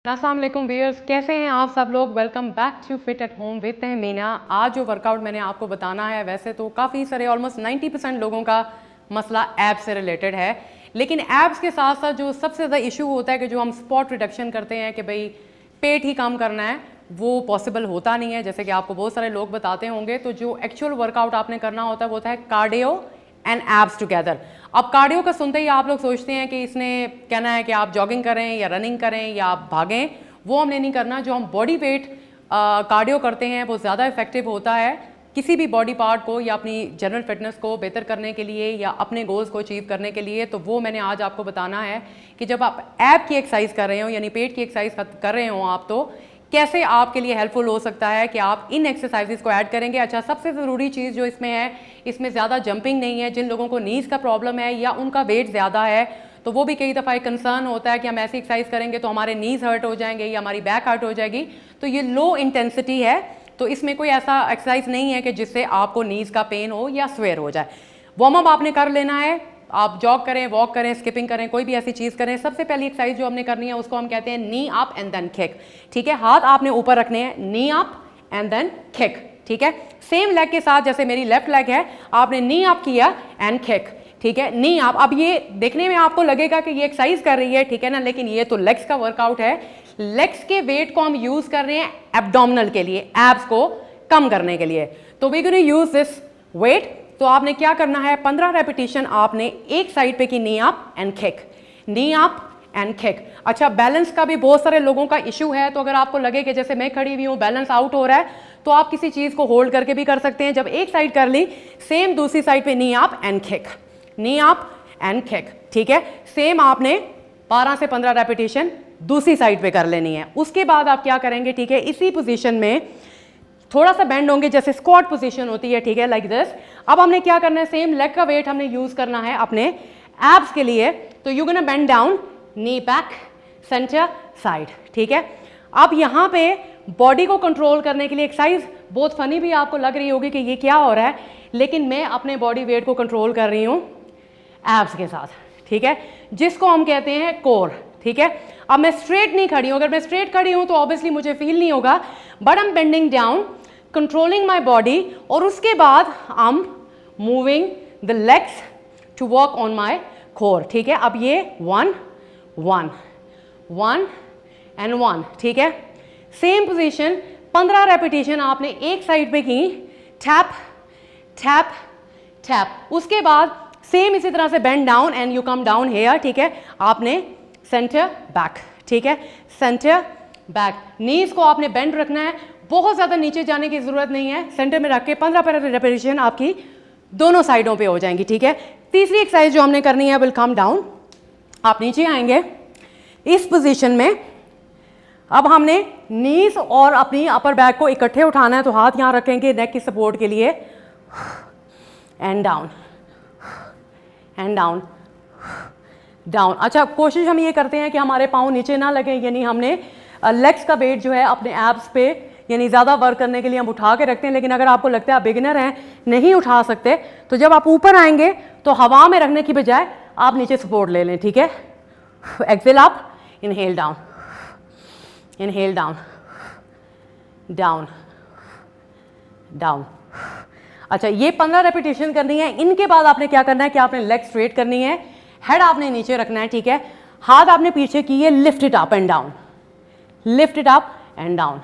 अस्सलाम वालेकुम व्यूअर्स, कैसे हैं आप सब लोग। Welcome back to fit at home with Meena. आज जो वर्कआउट मैंने आपको बताना है, वैसे तो काफ़ी सारे ऑलमोस्ट 90% लोगों का मसला एब्स से रिलेटेड है, लेकिन एब्स के साथ साथ जो सबसे ज़्यादा इशू होता है कि जो हम स्पॉट रिडक्शन करते हैं कि भाई पेट ही कम करना है, वो पॉसिबल होता नहीं है। जैसे कि आपको बहुत सारे लोग बताते होंगे, तो जो एक्चुअल वर्कआउट आपने करना होता है वो होता है कार्डियो एंड एब्स टुगेदर। अब कार्डियो का सुनते ही आप लोग सोचते हैं कि इसने कहना है कि आप जॉगिंग करें या रनिंग करें या आप भागें। वो हमने नहीं करना। जो हम बॉडी वेट कार्डियो करते हैं वो ज़्यादा इफेक्टिव होता है किसी भी बॉडी पार्ट को या अपनी जनरल फिटनेस को बेहतर करने के लिए या अपने गोल्स को अचीव करने के लिए। तो वो मैंने आज आपको बताना है कि जब आप एब की एक्सरसाइज कर रहे हो यानी पेट की एक्सरसाइज कर रहे हो आप, तो कैसे आपके लिए हेल्पफुल हो सकता है कि आप इन एक्सरसाइजेस को ऐड करेंगे। अच्छा, सबसे ज़रूरी चीज़ जो इसमें है, इसमें ज़्यादा जंपिंग नहीं है। जिन लोगों को नीज़ का प्रॉब्लम है या उनका वेट ज़्यादा है, तो वो भी कई दफ़ा एक कंसर्न होता है कि हम ऐसी एक्सरसाइज करेंगे तो हमारे नीज़ हर्ट हो जाएंगे या हमारी बैक हर्ट हो जाएगी। तो ये लो इंटेंसिटी है, तो इसमें कोई ऐसा एक्सरसाइज नहीं है कि जिससे आपको नीज़ का पेन हो या स्वेयर हो जाए। वार्म अप आपने कर लेना है। आप जॉग करें, वॉक करें, स्किपिंग करें, कोई भी ऐसी चीज़ करें। सबसे पहली एक्सरसाइज जो हमने करनी है उसको हम कहते हैं नी अप एंड देन किक। ठीक है, हाथ आपने ऊपर रखने हैं, नी अप एंड देन किक। ठीक है, सेम लेग के साथ, जैसे मेरी लेफ्ट लेग है, आपने नी अप किया एंड किक। ठीक है, नी अप। अब ये देखने में आपको लगेगा कि ये एक्सरसाइज कर रही है, ठीक है ना, लेकिन ये तो लेग्स का वर्कआउट है। लेग्स के वेट को हम यूज कर रहे हैं एब्डोमिनल के लिए, एब्स को कम करने के लिए। तो we gonna use this weight. तो आपने क्या करना है, 15 रेपिटेशन आपने एक साइड पे की, knee up and kick, knee up and kick. अच्छा, बैलेंस का भी बहुत सारे लोगों का इशू है। तो अगर आपको लगे कि जैसे मैं खड़ी हुई हूँ, बैलेंस आउट हो रहा है, तो आप किसी चीज़ को होल्ड करके भी कर सकते हैं। जब एक साइड कर ली, सेम दूसरी साइड पे knee up and kick, knee up and kick. ठीक है, सेम आपने 12 से 15 रेपिटेशन दूसरी साइड पे कर लेनी है। उसके बाद आप क्या करेंगे, ठीक है, इसी पोजीशन में थोड़ा सा बेंड होंगे, जैसे स्क्वाट पोजीशन होती है, ठीक है, लाइक दिस। अब हमने क्या करना है, सेम लेग का वेट हमने यूज करना है अपने एब्स के लिए। तो you gonna bend down, knee back, centre, side. ठीक है, अब यहाँ पे बॉडी को कंट्रोल करने के लिए एक्सरसाइज बहुत फनी भी आपको लग रही होगी कि ये क्या हो रहा है, लेकिन मैं अपने बॉडी वेट को कंट्रोल कर रही हूँ एब्स के साथ। ठीक है, जिसको हम कहते हैं कोर। ठीक है, अब मैं स्ट्रेट नहीं खड़ी हूं। अगर मैं स्ट्रेट खड़ी हूं तो ऑब्वियसली मुझे फील नहीं होगा, but I am bending down, controlling my body, और उसके बाद I am moving the legs to work on my core. ठीक है, अब ये 1 1 1 एंड 1। ठीक है, सेम पोजीशन 15 रेपिटेशन आपने एक साइड पे की, टैप टैप टैप। उसके बाद सेम इसी तरह से bend down and you come down here. ठीक है, आपने सेंटर बैक। ठीक है, सेंटर बैक। नीज को आपने बेंड रखना है, बहुत ज़्यादा नीचे जाने की ज़रूरत नहीं है। सेंटर में रख के 15 रेपिटेशन आपकी दोनों साइडों पे हो जाएंगी। ठीक है, तीसरी एक्सरसाइज जो हमने करनी है, विल कम डाउन, आप नीचे आएंगे इस पोजीशन में। अब हमने नीज और अपनी अपर बैक को इकट्ठे उठाना है, तो हाथ यहाँ रखेंगे नेक की सपोर्ट के लिए, and down and down down. अच्छा, कोशिश हम ये करते हैं कि हमारे पाँव नीचे ना लगे, यानी हमने लेग्स का वेट जो है अपने एब्स पे यानी ज़्यादा वर्क करने के लिए हम उठा के रखते हैं। लेकिन अगर आपको लगता है आप बिगिनर हैं, नहीं उठा सकते, तो जब आप ऊपर आएंगे तो हवा में रखने की बजाय आप नीचे सपोर्ट ले लें। ठीक है, exhale up, inhale down, inhale down, down down. अच्छा, ये 15 रेपिटेशन करनी है। इनके बाद आपने क्या करना है कि आपने लेग स्ट्रेट करनी है, हेड आपने नीचे रखना है। ठीक है, हाथ आपने पीछे किए, lift it up and down, lift it up and down,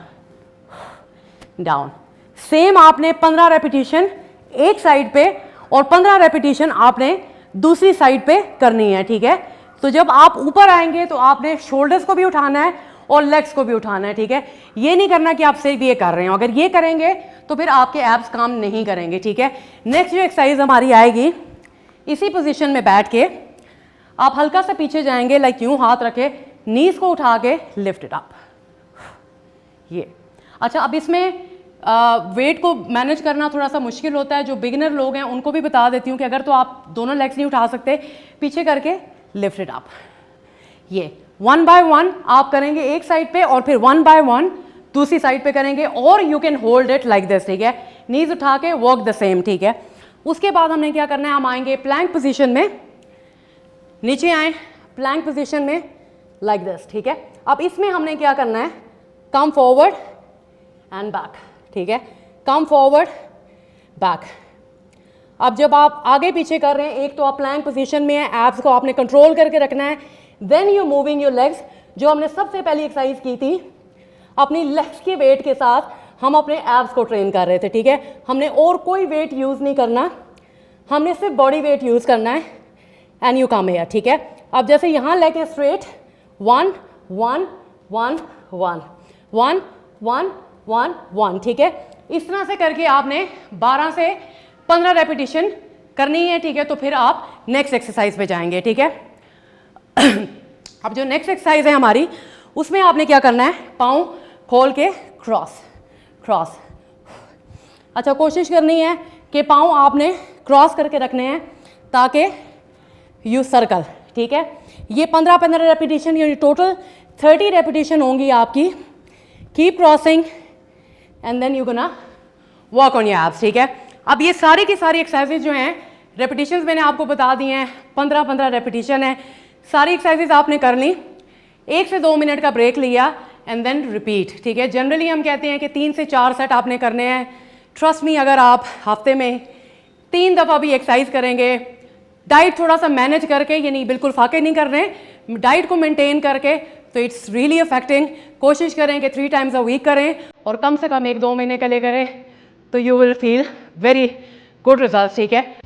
down. Same आपने 15 रेपिटेशन एक साइड पे और 15 रेपिटेशन आपने दूसरी साइड पे करनी है। ठीक है, तो जब आप ऊपर आएंगे तो आपने शोल्डर्स को भी उठाना है और लेग्स को भी उठाना है। ठीक है, ये नहीं करना कि आप सिर्फ ये कर रहे हो। अगर ये करेंगे तो फिर आपके एब्स काम नहीं करेंगे। ठीक है, नेक्स्ट जो एक्सरसाइज हमारी आएगी, इसी पोजीशन में बैठ के आप हल्का सा पीछे जाएंगे, लाइक यूं हाथ रखे, नीज को उठा के लिफ्ट इट अप, ये। अच्छा, अब इसमें वेट को मैनेज करना थोड़ा सा मुश्किल होता है। जो बिगिनर लोग हैं उनको भी बता देती हूँ कि अगर तो आप दोनों लेग्स नहीं उठा सकते, पीछे करके लिफ्ट इट अप, ये 1 बाय 1 आप करेंगे एक साइड पे, और फिर 1 बाय 1 दूसरी साइड पे करेंगे, और you can hold it like this. ठीक है, नीज उठा के वर्क द सेम। ठीक है, उसके बाद हमने क्या करना है, हम आएंगे प्लैंक पोजीशन में, नीचे आए प्लैंक पोजीशन में, लाइक दिस, ठीक है। अब इसमें हमने क्या करना है, कम फॉरवर्ड एंड बैक, ठीक है, कम फॉरवर्ड बैक। अब जब आप आगे पीछे कर रहे हैं, एक तो आप प्लैंक पोजीशन में है, एब्स को आपने कंट्रोल करके रखना है, then you moving your legs. जो हमने सबसे पहली एक्सरसाइज की थी, अपनी लेग्स के वेट के साथ हम अपने एब्स को ट्रेन कर रहे थे, ठीक है। हमने और कोई वेट यूज़ नहीं करना, हमने सिर्फ बॉडी वेट यूज़ करना है एंड यू कम हियर, ठीक है। अब जैसे यहाँ लेके स्ट्रेट 1 1 1 1 1 1 1 1, ठीक है। इस तरह से करके आपने 12 से 15 रेपिटेशन करनी है, ठीक है। तो फिर आप नेक्स्ट एक्सरसाइज पे जाएंगे, ठीक है। अब जो नेक्स्ट एक्सरसाइज है हमारी, उसमें आपने क्या करना है, पाँव खोल के क्रॉस क्रॉस। अच्छा, कोशिश करनी है कि पाँव आपने क्रॉस करके रखने हैं ताकि यू सर्कल, ठीक है। ये 15-15 रेपिटेशन, यानी टोटल 30 रेपिटेशन होंगी आपकी। Keep crossing and then you gonna work on your abs, ठीक है। अब ये सारी की सारी एक्सरसाइजेज जो हैं, रेपिटेशंस मैंने आपको बता दी हैं, 15-15 रेपिटेशन है। सारी एक्सरसाइजेज आपने कर ली, 1 से 2 मिनट का ब्रेक लिया एंड देन रिपीट, ठीक है। जनरली हम कहते हैं कि 3 से 4 सेट आपने करने हैं। ट्रस्ट मी, अगर आप हफ्ते में 3 दफ़ा भी एक्सरसाइज करेंगे, डाइट थोड़ा सा मैनेज करके, यानी बिल्कुल फाके नहीं कर रहे, डाइट को मेंटेन करके, तो इट्स रियली अफेक्टिंग। कोशिश करें कि 3 टाइम्स अ वीक करें और कम से कम 1-2 महीने के लिए करें, तो you will feel very good result, ठीक है।